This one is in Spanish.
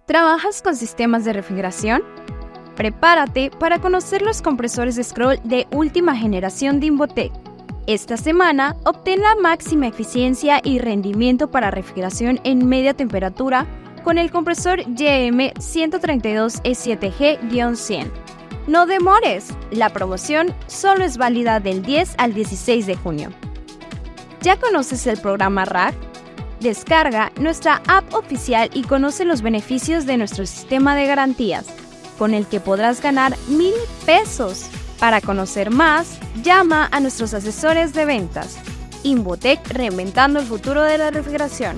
¿Trabajas con sistemas de refrigeración? Prepárate para conocer los compresores de scroll de última generación de Invotek. Esta semana, obtén la máxima eficiencia y rendimiento para refrigeración en media temperatura con el compresor YM132E7G-100. No demores, la promoción solo es válida del 10 al 16 de junio. ¿Ya conoces el programa Rack? Descarga nuestra app oficial y conoce los beneficios de nuestro sistema de garantías, con el que podrás ganar 1,000 pesos. Para conocer más, llama a nuestros asesores de ventas. Invotek, reinventando el futuro de la refrigeración.